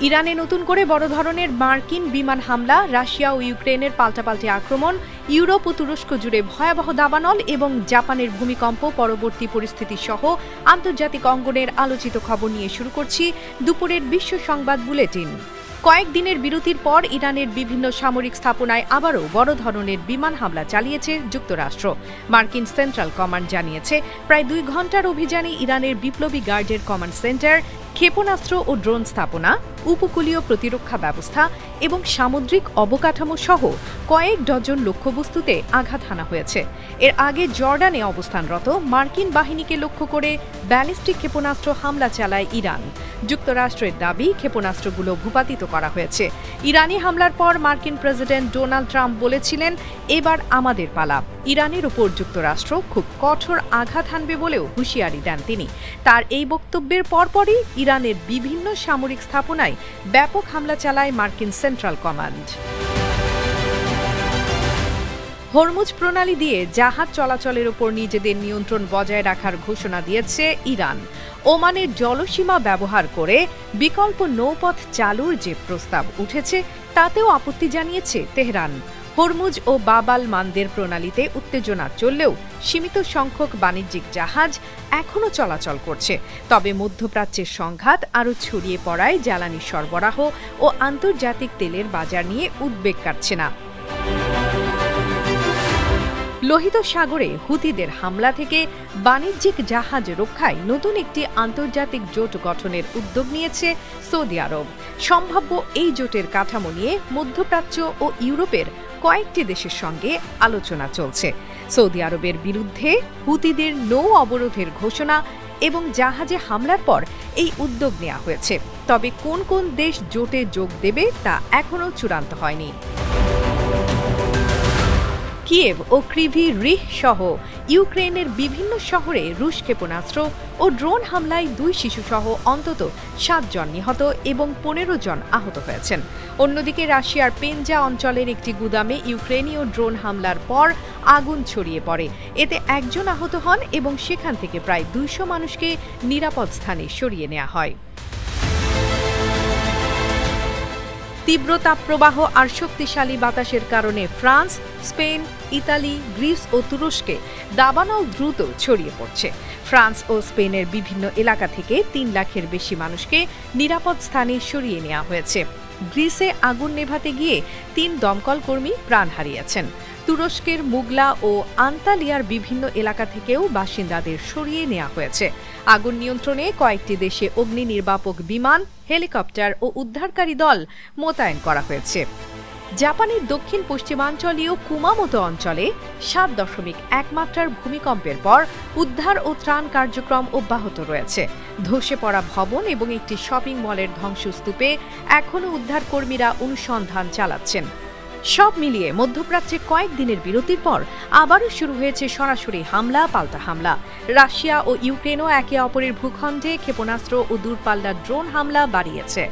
ইরানে নতুন করে বড় ধরনের মার্কিন বিমান হামলা, রাশিয়া ও ইউক্রেনের পাল্টাপাল্টি আক্রমণ, ইউরোপ ও তুরস্ক জুড়ে ভয়াবহ দাবানল এবং জাপানের ভূমিকম্প পরবর্তী পরিস্থিতি সহ আন্তর্জাতিক অঙ্গনের আলোচিত খবর নিয়ে শুরু করছি দুপুরের বিশ্ব সংবাদ বুলেটিন। কয়েকদিনের বিরতির পর ইরানের বিভিন্ন সামরিক স্থাপনায় আবারও বড় ধরনের বিমান হামলা চালিয়েছে যুক্তরাষ্ট্র। মার্কিন সেন্ট্রাল কমান্ড জানিয়েছে, প্রায় 2 ঘণ্টার অভিযানে ইরানের বিপ্লবী গার্ডের কমান্ড সেন্টার, ক্ষেপণাস্ত্র ও ড্রোন স্থাপনা, উপকূলীয় প্রতিরক্ষা ব্যবস্থা এবং সামুদ্রিক অবকাঠামো সহ কয়েক ডজন লক্ষ্যবস্তুতে আঘাত হানা হয়েছে। এর আগে জর্ডানে অবস্থানরত মার্কিন বাহিনীকে লক্ষ্য করে ব্যালিস্টিক ক্ষেপণাস্ত্র হামলা চালায় ইরান। যুক্তরাষ্ট্রের দাবি, ক্ষেপণাস্ত্রগুলো ভূপাতিত করা হয়েছে। ইরানি হামলার পর মার্কিন প্রেসিডেন্ট ডোনাল্ড ট্রাম্প বলেছিলেন, এবার আমাদের পালা। ইরানের উপর যুক্তরাষ্ট্র খুব কঠোর আঘাত হানবে বলেও হুঁশিয়ারি দেন তিনি। তার এই বক্তব্যের পরপরই ইরানের বিভিন্ন সামরিক স্থাপনায় ব্যাপক হামলা চালায় মার্কিন সেন্ট্রাল কমান্ড। হরমুজ প্রণালী দিয়ে জাহাজ চলাচলের উপর নিজেদের নিয়ন্ত্রণ বজায় রাখার ঘোষণা দিয়েছে ইরান। ওমানের জলসীমা ব্যবহার করে বিকল্প নৌপথ চালুর যে প্রস্তাব উঠেছে তাতেও আপত্তি জানিয়েছে তেহরান। হরমুজ ও বাব-আল মানদের প্রণালীতে উত্তেজনা চললেও সীমিত সংখ্যক বাণিজ্যিক জাহাজ এখনও চলাচল করছে। তবে মধ্যপ্রাচ্যের সংঘাত আরও ছড়িয়ে পড়ায় জ্বালানি সরবরাহ ও আন্তর্জাতিক তেলের বাজার নিয়ে উদ্বেগ কাটছে না। লোহিত সাগরে হুতিদের হামলা থেকে বাণিজ্যিক জাহাজ রক্ষায় নতুন একটি আন্তর্জাতিক জোট গঠনের উদ্যোগ নিয়েছে সৌদি আরব। সম্ভাব্য এই জোটের কাঠামো নিয়ে মধ্যপ্রাচ্য ও ইউরোপের কয়েকটি দেশের সঙ্গে আলোচনা চলছে। সৌদি আরবের বিরুদ্ধে হুতিদের নৌ অবরোধের ঘোষণা এবং জাহাজে হামলার পর এই উদ্যোগ নেওয়া হয়েছে। তবে কোন কোন দেশ জোটে যোগ দেবে তা এখনও চূড়ান্ত হয়নি। কিয়েভ ও ক্রিভি রিহ সহ ইউক্রেনের বিভিন্ন শহরে রুশ ক্ষেপণাস্ত্র ও ড্রোন হামলায় 2 শিশুসহ অন্তত 7 জন নিহত এবং 15 জন আহত হয়েছেন। অন্যদিকে রাশিয়ার পেনজা অঞ্চলের একটি গুদামে ইউক্রেনীয় ড্রোন হামলার পর আগুন ছড়িয়ে পড়ে। এতে 1 জন আহত হন এবং সেখান থেকে প্রায় 200 মানুষকে নিরাপদ স্থানে সরিয়ে নেওয়া হয়। তীব্র তাপপ্রবাহ আর শক্তিশালী বাতাসের কারণে ফ্রান্স, স্পেন, ইতালি, গ্রিস ও তুরস্কে দাবানল দ্রুত ছড়িয়ে পড়ছে। ফ্রান্স ও স্পেনের বিভিন্ন এলাকা থেকে 3 লাখের বেশি মানুষকে নিরাপদ স্থানে সরিয়ে নেওয়া হয়েছে। গ্রিসে আগুন নেভাতে গিয়ে 3 দমকল কর্মী প্রাণ হারিয়েছেন। তুরস্কের মুগলা ও আন্তালিয়ার বিভিন্ন এলাকা থেকেও বাসিন্দাদের সরিয়ে নেওয়া হয়েছে। আগুন নিয়ন্ত্রণে কয়েকটি দেশে অগ্নি নির্বাপক বিমান, হেলিকপ্টার ও উদ্ধারকারী দল মোতায়েন করা হয়েছে। জাপানের দক্ষিণ পশ্চিমাঞ্চলীয় কুমামোতো অঞ্চলে 7.1 মাত্রার ভূমিকম্পের পর উদ্ধার ও ত্রাণ কার্যক্রম অব্যাহত রয়েছে। ধসে পড়া ভবন এবং একটি শপিং মলের ধ্বংসস্তূপে এখনও উদ্ধারকর্মীরা অনুসন্ধান চালাচ্ছেন। সব মিলিয়ে মধ্যপ্রাচ্যে কয়েকদিনের বিরতির পর আবারও শুরু হয়েছে সরাসরি হামলা, পাল্টা হামলা। রাশিয়া ও ইউক্রেনও একে অপরের ভূখণ্ডে ক্ষেপণাস্ত্র ও দূরপাল্লার ড্রোন হামলা বাড়িয়েছে।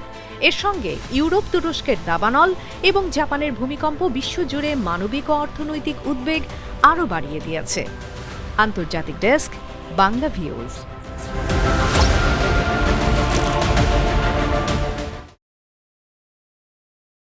এর সঙ্গে ইউরোপ, তুরস্কের দাবানল এবং জাপানের ভূমিকম্প বিশ্বজুড়ে মানবিক ও অর্থনৈতিক উদ্বেগ আরও বাড়িয়ে দিয়েছে। আন্তর্জাতিক ডেস্ক, বাংলা ভিউজ।